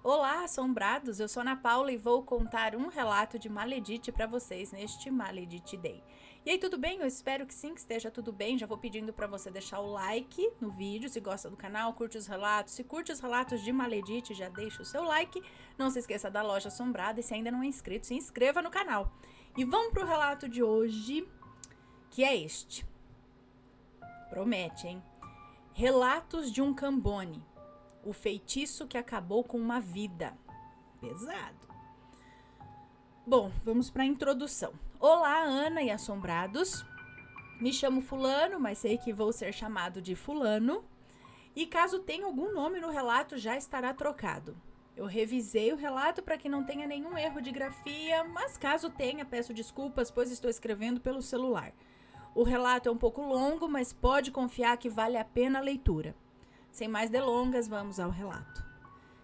Olá, assombrados! Eu sou Ana Paula e vou contar um relato de Maledite para vocês neste Maledite Day. E aí, tudo bem? Eu espero que sim, que esteja tudo bem. Já vou pedindo para você deixar o like no vídeo, se gosta do canal, curte os relatos. Se curte os relatos de Maledite, já deixa o seu like. Não se esqueça da loja assombrada e se ainda não é inscrito, se inscreva no canal. E vamos pro relato de hoje, que é este. Promete, hein? Relatos de um Cambone. O feitiço que acabou com uma vida. Pesado. Bom, vamos para a introdução. Olá, Ana e assombrados. Me chamo Fulano, mas sei que vou ser chamado de Fulano. E caso tenha algum nome no relato, já estará trocado. Eu revisei o relato para que não tenha nenhum erro de grafia, mas caso tenha, peço desculpas, pois estou escrevendo pelo celular. O relato é um pouco longo, mas pode confiar que vale a pena a leitura. Sem mais delongas, vamos ao relato.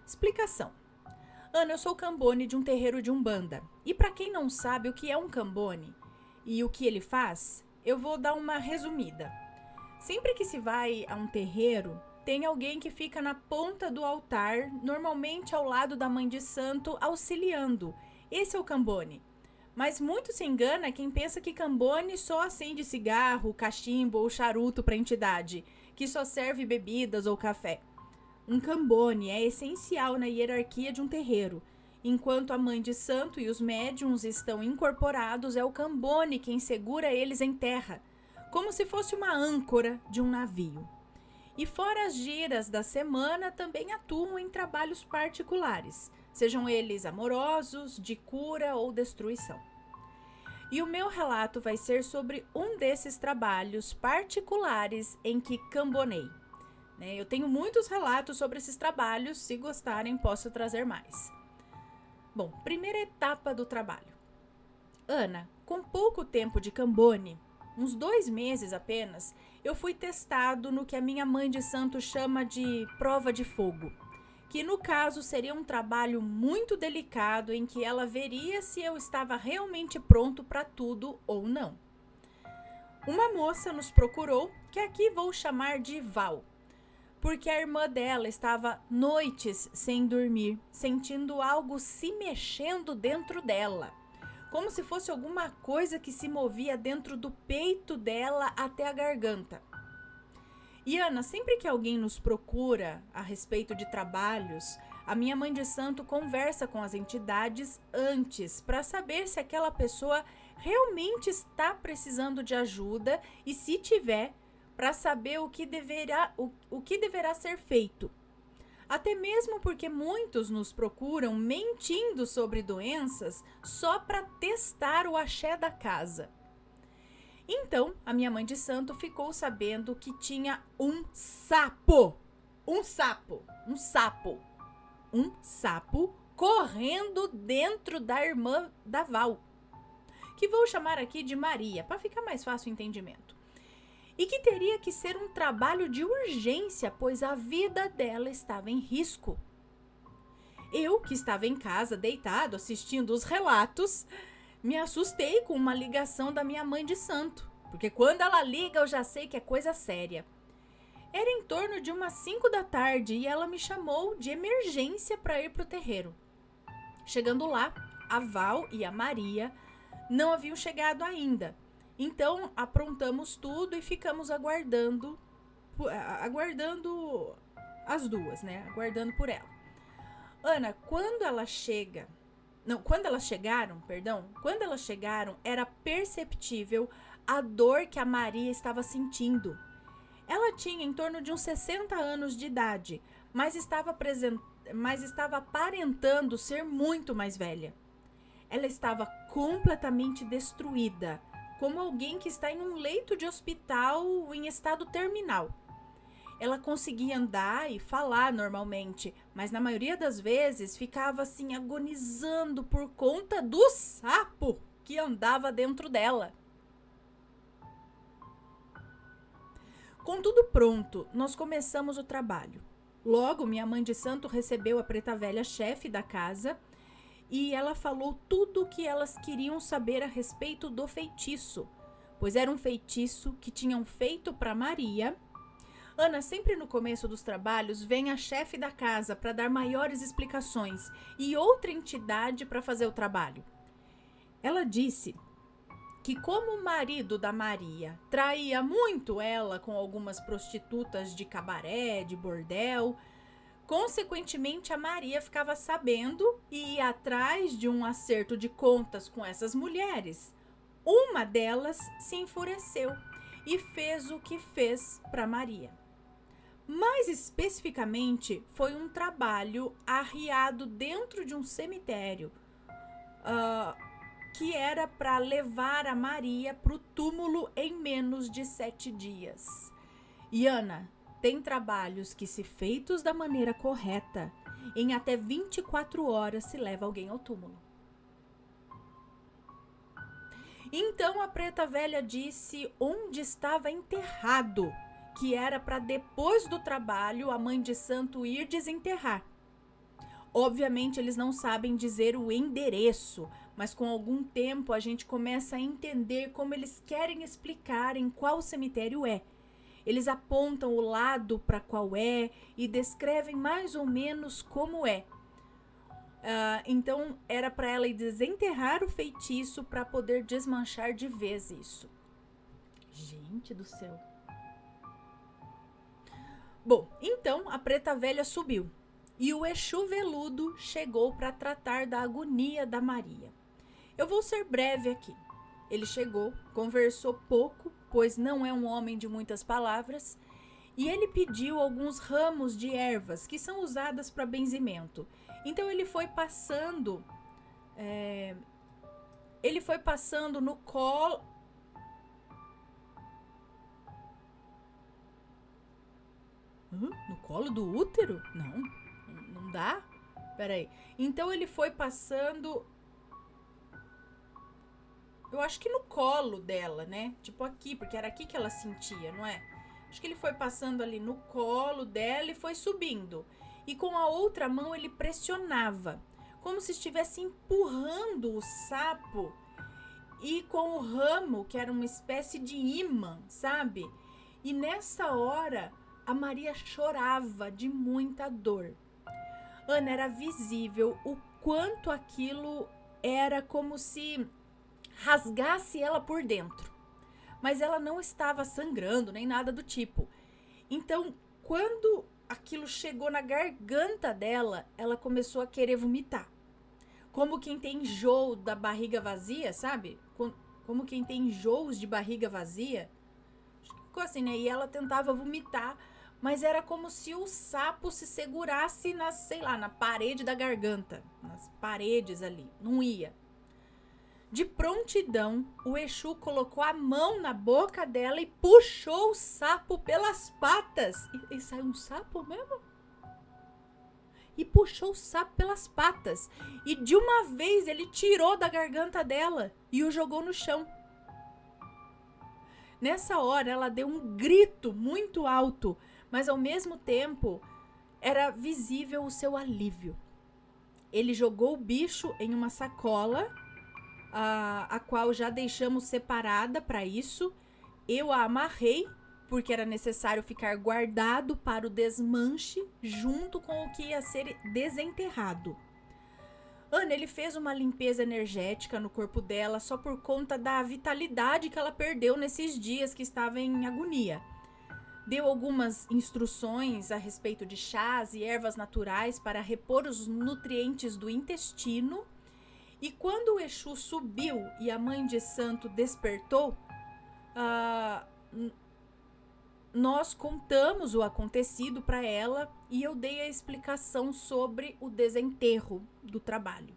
Explicação. Ana, eu sou Cambone de um terreiro de Umbanda. E para quem não sabe o que é um Cambone e o que ele faz, eu vou dar uma resumida. Sempre que se vai a um terreiro, tem alguém que fica na ponta do altar, normalmente ao lado da mãe de santo, auxiliando. Esse é o Cambone. Mas muito se engana quem pensa que Cambone só acende cigarro, cachimbo ou charuto para a entidade, que só serve bebidas ou café. Um Cambone é essencial na hierarquia de um terreiro. Enquanto a mãe de santo e os médiuns estão incorporados, é o Cambone quem segura eles em terra, como se fosse uma âncora de um navio. E fora as giras da semana, também atuam em trabalhos particulares, sejam eles amorosos, de cura ou destruição. E o meu relato vai ser sobre um desses trabalhos particulares em que cambonei. Eu tenho muitos relatos sobre esses trabalhos, se gostarem posso trazer mais. Bom, primeira etapa do trabalho. Ana, com pouco tempo de cambone, uns 2 meses apenas, eu fui testado no que a minha mãe de santo chama de prova de fogo, que no caso seria um trabalho muito delicado em que ela veria se eu estava realmente pronto para tudo ou não. Uma moça nos procurou, que aqui vou chamar de Val, porque a irmã dela estava noites sem dormir, sentindo algo se mexendo dentro dela, como se fosse alguma coisa que se movia dentro do peito dela até a garganta. E Ana, sempre que alguém nos procura a respeito de trabalhos, a minha mãe de santo conversa com as entidades antes para saber se aquela pessoa realmente está precisando de ajuda e, se tiver, para saber o que deverá ser feito. Até mesmo porque muitos nos procuram mentindo sobre doenças só para testar o axé da casa. Então, a minha mãe de santo ficou sabendo que tinha um sapo correndo dentro da irmã da Val, que vou chamar aqui de Maria, para ficar mais fácil o entendimento. E que teria que ser um trabalho de urgência, pois a vida dela estava em risco. Eu, que estava em casa, deitado, assistindo os relatos, me assustei com uma ligação da minha mãe de santo, porque quando ela liga eu já sei que é coisa séria. Era em torno de umas 5 da tarde e ela me chamou de emergência para ir para o terreiro. Chegando lá, a Val e a Maria não haviam chegado ainda. Então, aprontamos tudo e ficamos aguardando as duas, aguardando por ela. Ana, quando elas chegaram, era perceptível a dor que a Maria estava sentindo. Ela tinha em torno de uns 60 anos de idade, mas estava aparentando ser muito mais velha. Ela estava completamente destruída, como alguém que está em um leito de hospital em estado terminal. Ela conseguia andar e falar normalmente, mas na maioria das vezes ficava assim agonizando por conta do sapo que andava dentro dela. Com tudo pronto, nós começamos o trabalho. Logo, minha mãe de santo recebeu a preta velha chefe da casa e ela falou tudo o que elas queriam saber a respeito do feitiço, pois era um feitiço que tinham feito para Maria Ana, sempre no começo dos trabalhos, vem a chefe da casa para dar maiores explicações e outra entidade para fazer o trabalho. Ela disse que como o marido da Maria traía muito ela com algumas prostitutas de cabaré, de bordel, consequentemente a Maria ficava sabendo e ia atrás de um acerto de contas com essas mulheres. Uma delas se enfureceu e fez o que fez para Maria. Mais especificamente, foi um trabalho arriado dentro de um cemitério, que era para levar a Maria para o túmulo em menos de 7 dias. E Ana, tem trabalhos que, se feitos da maneira correta, em até 24 horas se leva alguém ao túmulo. Então a preta velha disse onde estava enterrado, que era para depois do trabalho a mãe de santo ir desenterrar. Obviamente eles não sabem dizer o endereço, mas com algum tempo a gente começa a entender como eles querem explicar em qual cemitério é. Eles apontam o lado para qual é e descrevem mais ou menos como é. Então era para ela ir desenterrar o feitiço para poder desmanchar de vez isso. Gente do céu. Bom, então a preta velha subiu e o Exu veludo chegou para tratar da agonia da Maria. Eu vou ser breve aqui. Ele chegou, conversou pouco, pois não é um homem de muitas palavras, e ele pediu alguns ramos de ervas que são usadas para benzimento. Então ele foi passando no colo. No colo do útero? Não dá? Peraí. Então ele foi passando, eu acho que no colo dela, né? Tipo aqui, porque era aqui que ela sentia, não é? Acho que ele foi passando ali no colo dela e foi subindo. E com a outra mão ele pressionava, como se estivesse empurrando o sapo. E com o ramo, que era uma espécie de ímã, sabe? E nessa hora, a Maria chorava de muita dor. Ana, era visível o quanto aquilo era como se rasgasse ela por dentro. Mas ela não estava sangrando, nem nada do tipo. Então, quando aquilo chegou na garganta dela, ela começou a querer vomitar. Como quem tem enjoo da barriga vazia, sabe? Como quem tem enjoos de barriga vazia. Ficou assim, né? E ela tentava vomitar, mas era como se o sapo se segurasse na parede da garganta. Nas paredes ali. Não ia. De prontidão, o Exu colocou a mão na boca dela e puxou o sapo pelas patas. E saiu um sapo mesmo? E puxou o sapo pelas patas. E de uma vez ele tirou da garganta dela e o jogou no chão. Nessa hora ela deu um grito muito alto, mas ao mesmo tempo era visível o seu alívio. Ele jogou o bicho em uma sacola, a qual já deixamos separada para isso. Eu a amarrei, porque era necessário ficar guardado para o desmanche, junto com o que ia ser desenterrado. Ana, ele fez uma limpeza energética no corpo dela só por conta da vitalidade que ela perdeu nesses dias que estava em agonia. Deu algumas instruções a respeito de chás e ervas naturais para repor os nutrientes do intestino. E quando o Exu subiu e a mãe de santo despertou, nós contamos o acontecido para ela e eu dei a explicação sobre o desenterro do trabalho.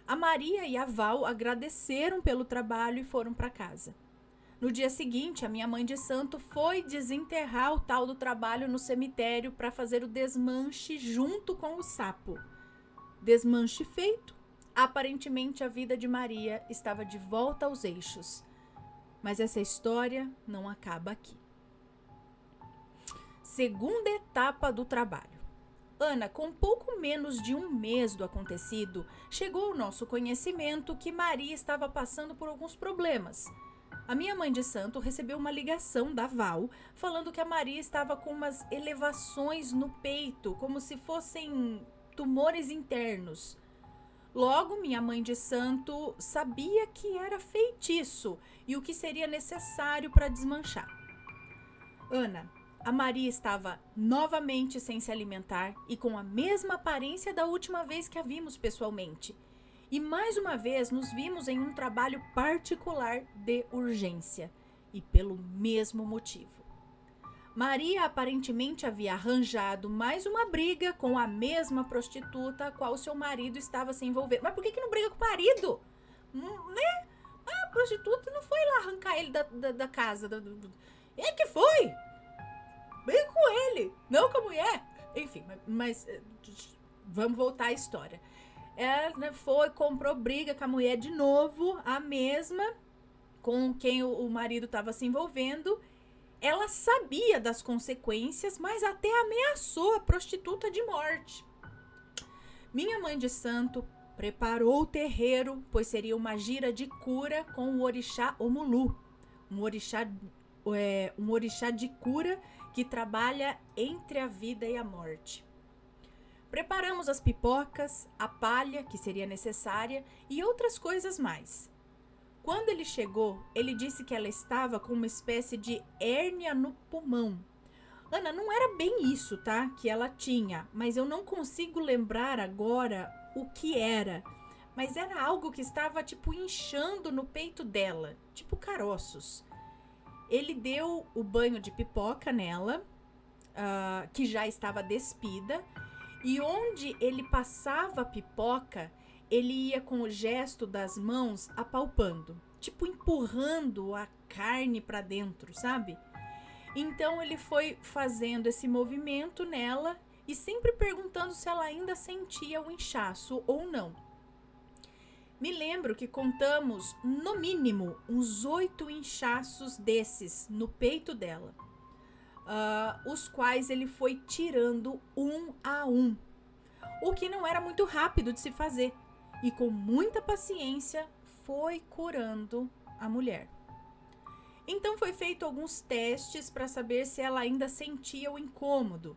A Maria e a Val agradeceram pelo trabalho e foram para casa. No dia seguinte, a minha mãe de santo foi desenterrar o tal do trabalho no cemitério para fazer o desmanche junto com o sapo. Desmanche feito, aparentemente a vida de Maria estava de volta aos eixos. Mas essa história não acaba aqui. Segunda etapa do trabalho. Ana, com pouco menos de um mês do acontecido, chegou ao nosso conhecimento que Maria estava passando por alguns problemas. A minha mãe de santo recebeu uma ligação da Val falando que a Maria estava com umas elevações no peito, como se fossem tumores internos. Logo, minha mãe de santo sabia que era feitiço e o que seria necessário para desmanchar. Ana, a Maria estava novamente sem se alimentar e com a mesma aparência da última vez que a vimos pessoalmente. E mais uma vez nos vimos em um trabalho particular de urgência, e pelo mesmo motivo. Maria aparentemente havia arranjado mais uma briga com a mesma prostituta a qual seu marido estava se envolvendo. Mas por que não briga com o marido? Né? A prostituta não foi lá arrancar ele da casa. Ele que foi! Briga com ele, não com a mulher. Enfim, mas vamos voltar à história. Ela foi, comprou briga com a mulher de novo, a mesma com quem o marido estava se envolvendo. Ela sabia das consequências, mas até ameaçou a prostituta de morte. Minha mãe de santo preparou o terreiro, pois seria uma gira de cura com o orixá Omulu, um orixá de cura que trabalha entre a vida e a morte. Preparamos as pipocas, a palha, que seria necessária, e outras coisas mais. Quando ele chegou, ele disse que ela estava com uma espécie de hérnia no pulmão. Ana, não era bem isso, tá? Que ela tinha, mas eu não consigo lembrar agora o que era. Mas era algo que estava, inchando no peito dela, tipo caroços. Ele deu o banho de pipoca nela, que já estava despida, e onde ele passava a pipoca, ele ia com o gesto das mãos apalpando, empurrando a carne para dentro, sabe? Então ele foi fazendo esse movimento nela e sempre perguntando se ela ainda sentia o inchaço ou não. Me lembro que contamos, no mínimo, uns 8 inchaços desses no peito dela, os quais ele foi tirando um a um, o que não era muito rápido de se fazer, e com muita paciência foi curando a mulher. Então foi feito alguns testes para saber se ela ainda sentia o incômodo.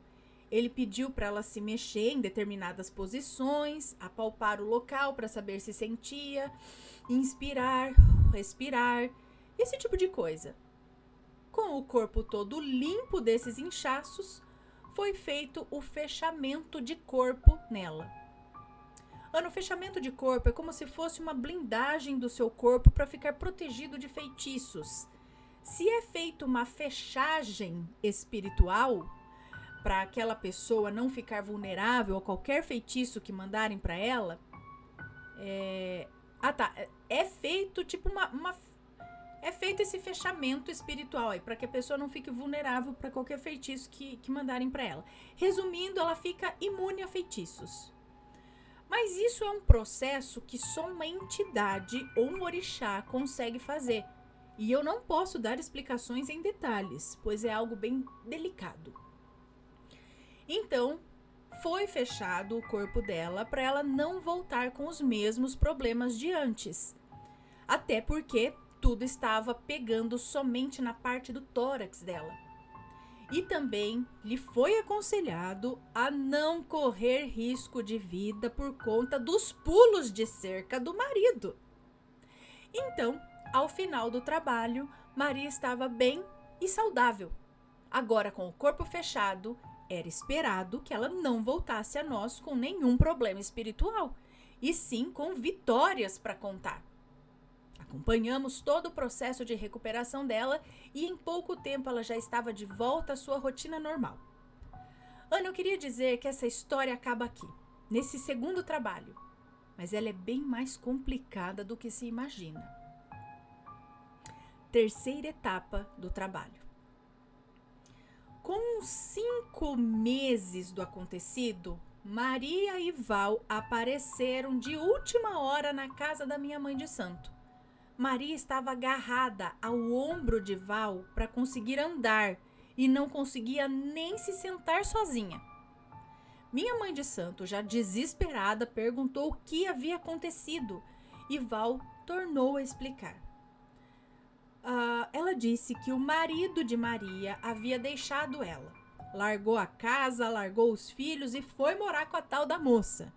Ele pediu para ela se mexer em determinadas posições, apalpar o local para saber se sentia, inspirar, respirar, esse tipo de coisa. Com o corpo todo limpo desses inchaços, foi feito o fechamento de corpo nela. O fechamento de corpo é como se fosse uma blindagem do seu corpo para ficar protegido de feitiços. Se é feita uma fechagem espiritual, para aquela pessoa não ficar vulnerável a qualquer feitiço que mandarem para ela, é feito é feito esse fechamento espiritual aí, para que a pessoa não fique vulnerável para qualquer feitiço que mandarem para ela. Resumindo, ela fica imune a feitiços. Mas isso é um processo que só uma entidade ou um orixá consegue fazer. E eu não posso dar explicações em detalhes, pois é algo bem delicado. Então, foi fechado o corpo dela para ela não voltar com os mesmos problemas de antes. Até porque tudo estava pegando somente na parte do tórax dela. E também lhe foi aconselhado a não correr risco de vida por conta dos pulos de cerca do marido. Então, ao final do trabalho, Maria estava bem e saudável. Agora, com o corpo fechado, era esperado que ela não voltasse a nós com nenhum problema espiritual, e sim com vitórias para contar. Acompanhamos todo o processo de recuperação dela e em pouco tempo ela já estava de volta à sua rotina normal. Ana, eu queria dizer que essa história acaba aqui, nesse segundo trabalho, mas ela é bem mais complicada do que se imagina. Terceira etapa do trabalho. Com 5 meses do acontecido, Maria e Val apareceram de última hora na casa da minha mãe de santo. Maria estava agarrada ao ombro de Val para conseguir andar e não conseguia nem se sentar sozinha. Minha mãe de santo, já desesperada, perguntou o que havia acontecido e Val tornou a explicar. Ela disse que o marido de Maria havia deixado ela. Largou a casa, largou os filhos e foi morar com a tal da moça.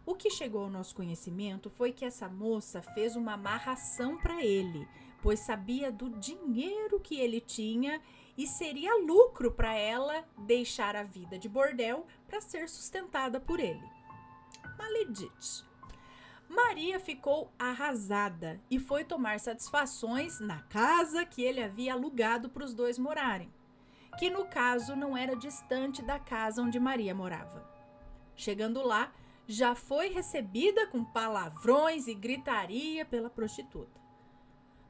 O que chegou ao nosso conhecimento foi que essa moça fez uma amarração para ele, pois sabia do dinheiro que ele tinha e seria lucro para ela deixar a vida de bordel para ser sustentada por ele. Maledite. Maria ficou arrasada e foi tomar satisfações na casa que ele havia alugado para os dois morarem, que no caso não era distante da casa onde Maria morava. Chegando lá, já foi recebida com palavrões e gritaria pela prostituta.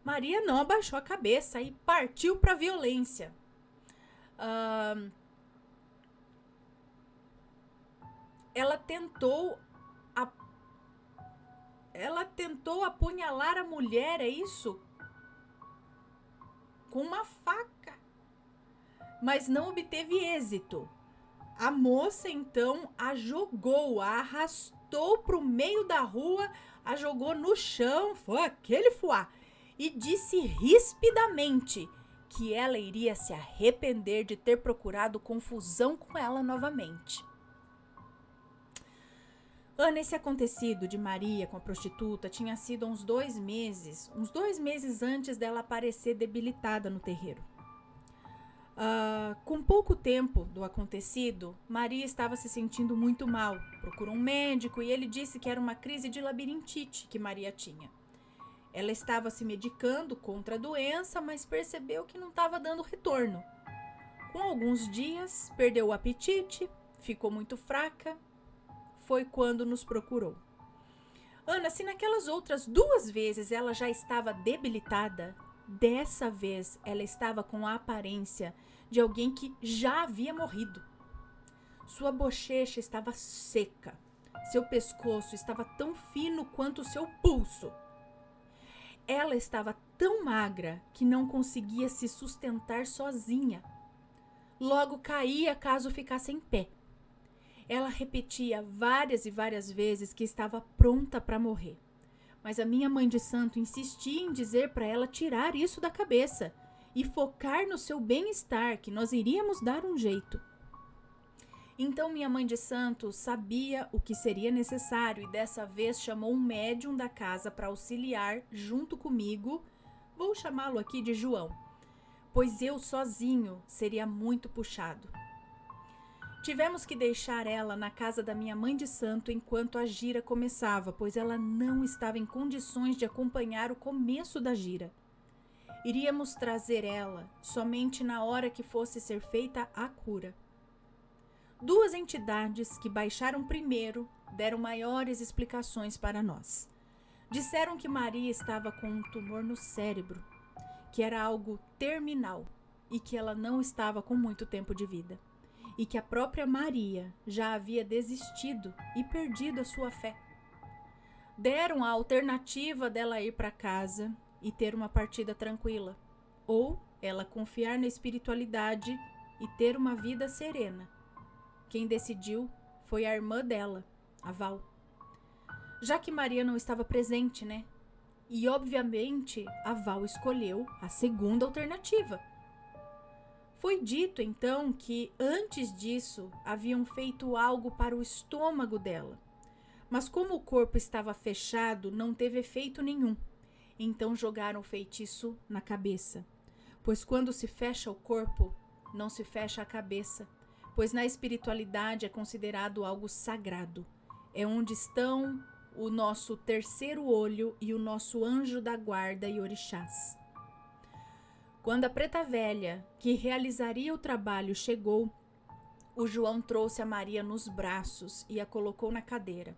Maria não abaixou a cabeça e partiu para a violência. Ela tentou apunhalar a mulher, é isso? Com uma faca. Mas não obteve êxito. A moça, então, a jogou, a arrastou para o meio da rua, a jogou no chão, foi aquele fuá, e disse rispidamente que ela iria se arrepender de ter procurado confusão com ela novamente. Esse acontecido de Maria com a prostituta tinha sido uns 2 meses antes dela aparecer debilitada no terreiro. Com pouco tempo do acontecido, Maria estava se sentindo muito mal. Procurou um médico e ele disse que era uma crise de labirintite que Maria tinha. Ela estava se medicando contra a doença, mas percebeu que não estava dando retorno. Com alguns dias, perdeu o apetite, ficou muito fraca. Foi quando nos procurou. Se naquelas outras 2 vezes ela já estava debilitada, dessa vez ela estava com a aparência de alguém que já havia morrido. Sua bochecha estava seca, seu pescoço estava tão fino quanto o seu pulso. Ela estava tão magra que não conseguia se sustentar sozinha. Logo caía caso ficasse em pé. Ela repetia várias e várias vezes que estava pronta para morrer. Mas a minha mãe de santo insistia em dizer para ela tirar isso da cabeça e focar no seu bem-estar, que nós iríamos dar um jeito. Então minha mãe de santo sabia o que seria necessário e dessa vez chamou um médium da casa para auxiliar junto comigo. Vou chamá-lo aqui de João, pois eu sozinho seria muito puxado. Tivemos que deixar ela na casa da minha mãe de santo enquanto a gira começava, pois ela não estava em condições de acompanhar o começo da gira. Iríamos trazer ela somente na hora que fosse ser feita a cura. 2 entidades que baixaram primeiro deram maiores explicações para nós. Disseram que Maria estava com um tumor no cérebro, que era algo terminal e que ela não estava com muito tempo de vida. E que a própria Maria já havia desistido e perdido a sua fé. Deram a alternativa dela ir para casa e ter uma partida tranquila, ou ela confiar na espiritualidade e ter uma vida serena. Quem decidiu foi a irmã dela, a Val. Já que Maria não estava presente, né? E obviamente a Val escolheu a segunda alternativa. Foi dito, então, que antes disso haviam feito algo para o estômago dela. Mas como o corpo estava fechado, não teve efeito nenhum. Então jogaram o feitiço na cabeça. Pois quando se fecha o corpo, não se fecha a cabeça. Pois na espiritualidade é considerado algo sagrado. É onde estão o nosso terceiro olho e o nosso anjo da guarda e orixás. Quando a preta velha, que realizaria o trabalho, chegou, o João trouxe a Maria nos braços e a colocou na cadeira.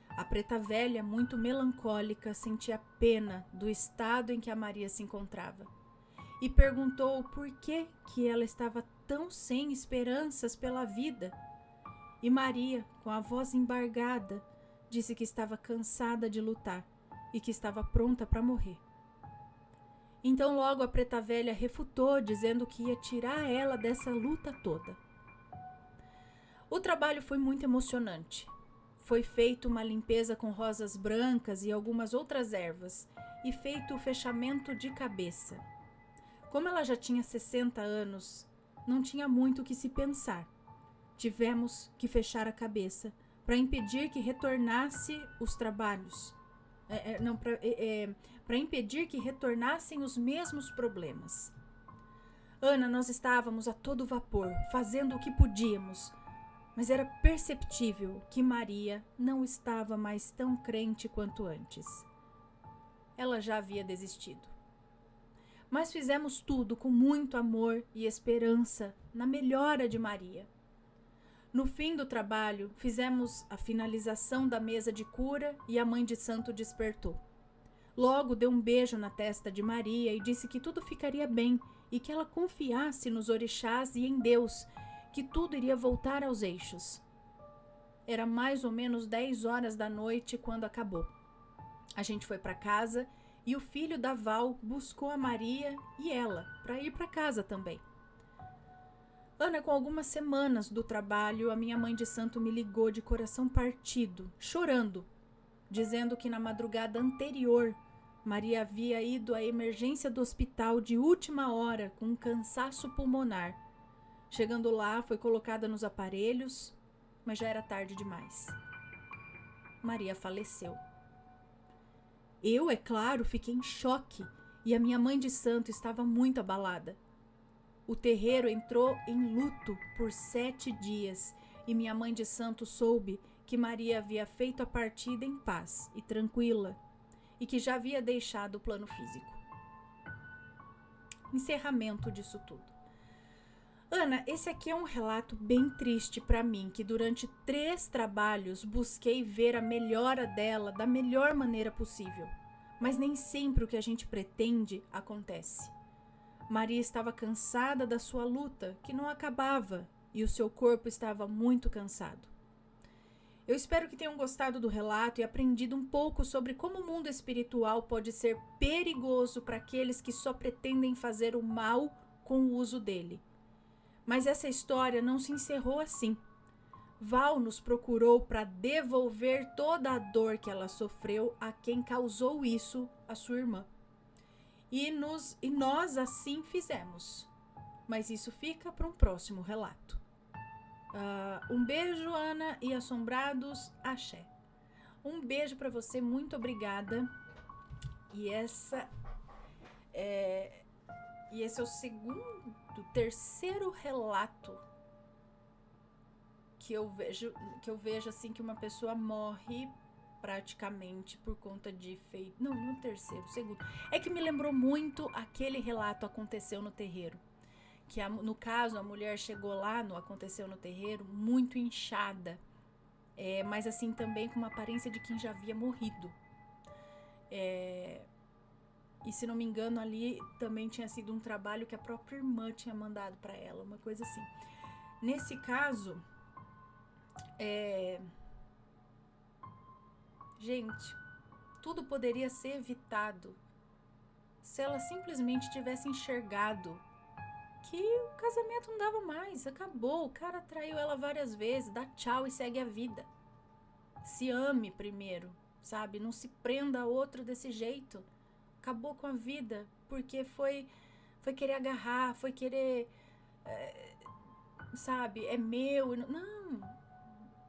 A preta velha, muito melancólica, sentia pena do estado em que a Maria se encontrava e perguntou por que ela estava tão sem esperanças pela vida. E Maria, com a voz embargada, disse que estava cansada de lutar e que estava pronta para morrer. Então logo a preta velha refutou, dizendo que ia tirar ela dessa luta toda. O trabalho foi muito emocionante. Foi feita uma limpeza com rosas brancas e algumas outras ervas e feito o fechamento de cabeça. Como ela já tinha 60 anos, não tinha muito o que se pensar. Tivemos que fechar a cabeça para impedir que retornasse os trabalhos. Para impedir que retornassem os mesmos problemas. Ana, nós estávamos a todo vapor, fazendo o que podíamos, mas era perceptível que Maria não estava mais tão crente quanto antes. Ela já havia desistido. Mas fizemos tudo com muito amor e esperança na melhora de Maria. No fim do trabalho, fizemos a finalização da mesa de cura e a mãe de santo despertou. Logo deu um beijo na testa de Maria e disse que tudo ficaria bem e que ela confiasse nos orixás e em Deus, que tudo iria voltar aos eixos. Era mais ou menos 10 horas da noite quando acabou. A gente foi para casa e o filho da Val buscou a Maria e ela para ir para casa também. Ana, com algumas semanas do trabalho, a minha mãe de santo me ligou de coração partido, chorando, dizendo que na madrugada anterior Maria havia ido à emergência do hospital de última hora com um cansaço pulmonar. Chegando lá, foi colocada nos aparelhos, mas já era tarde demais. Maria faleceu. Eu, é claro, fiquei em choque e a minha mãe de santo estava muito abalada. O terreiro entrou em luto por 7 dias e minha mãe de santo soube que Maria havia feito a partida em paz e tranquila e que já havia deixado o plano físico. Encerramento disso tudo. Ana, esse aqui é um relato bem triste para mim, que durante 3 trabalhos busquei ver a melhora dela da melhor maneira possível, mas nem sempre o que a gente pretende acontece. Maria estava cansada da sua luta, que não acabava, e o seu corpo estava muito cansado. Eu espero que tenham gostado do relato e aprendido um pouco sobre como o mundo espiritual pode ser perigoso para aqueles que só pretendem fazer o mal com o uso dele. Mas essa história não se encerrou assim. Val nos procurou para devolver toda a dor que ela sofreu a quem causou isso, a sua irmã. E nós assim fizemos. Mas isso fica para um próximo relato. Um beijo, Ana, e assombrados, axé. Um beijo para você, muito obrigada. E esse é o terceiro relato que eu vejo assim que uma pessoa morre praticamente por conta de feito. Não o terceiro, o segundo. É que me lembrou muito aquele relato aconteceu no terreiro. Que no caso a mulher chegou lá, aconteceu no terreiro, muito inchada. Mas assim também com uma aparência de quem já havia morrido. E se não me engano ali também tinha sido um trabalho que a própria irmã tinha mandado para ela, uma coisa assim. Nesse caso, gente, tudo poderia ser evitado se ela simplesmente tivesse enxergado que o casamento não dava mais, acabou, o cara traiu ela várias vezes, dá tchau e segue a vida. Se ame primeiro, sabe? Não se prenda a outro desse jeito. Acabou com a vida, porque foi querer agarrar, foi querer, sabe? É meu, não.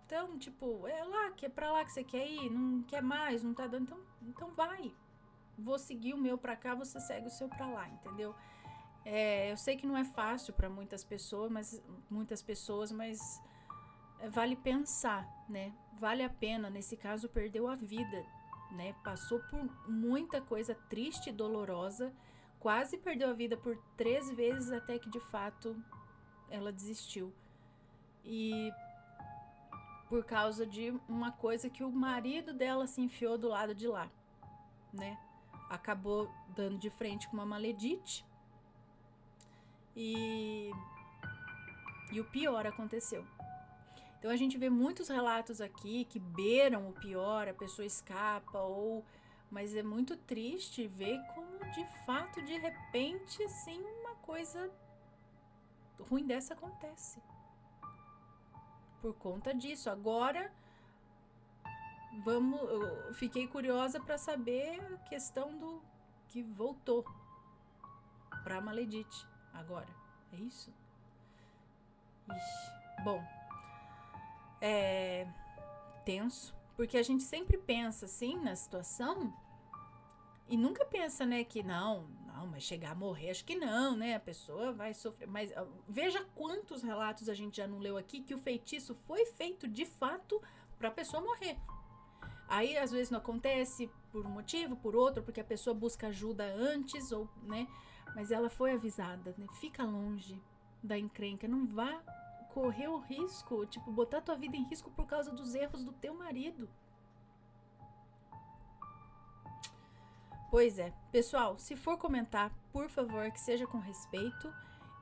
Então, tipo, é pra lá que você quer ir, não quer mais, não tá dando, então vai. Vou seguir o meu pra cá, você segue o seu pra lá, entendeu? Eu sei que não é fácil para muitas pessoas, mas vale pensar, né? Vale a pena, nesse caso perdeu a vida, né? Passou por muita coisa triste e dolorosa, quase perdeu a vida por 3 vezes até que de fato ela desistiu. E por causa de uma coisa que o marido dela se enfiou do lado de lá, né? Acabou dando de frente com uma maledite. E o pior aconteceu. Então a gente vê muitos relatos aqui que beiram o pior, a pessoa escapa, mas é muito triste ver como de fato, de repente, assim, uma coisa ruim dessa acontece. Por conta disso. Agora, eu fiquei curiosa para saber a questão do que voltou. pra maledite agora. É isso? Ixi. Bom, tenso, porque a gente sempre pensa assim na situação e nunca pensa, né, que não, mas chegar a morrer, acho que não, né, a pessoa vai sofrer, mas veja quantos relatos a gente já não leu aqui que o feitiço foi feito de fato pra pessoa morrer. Aí às vezes não acontece por um motivo, por outro, porque a pessoa busca ajuda antes, ou, né, mas ela foi avisada, né, fica longe da encrenca, não vá correr o risco, tipo, botar tua vida em risco por causa dos erros do teu marido. Pois é. Pessoal, se for comentar, por favor, que seja com respeito.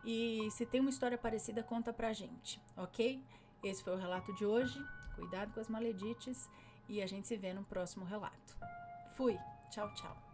E se tem uma história parecida, conta pra gente, ok? Esse foi o relato de hoje. Cuidado com as maledites. E a gente se vê no próximo relato. Fui. Tchau, tchau.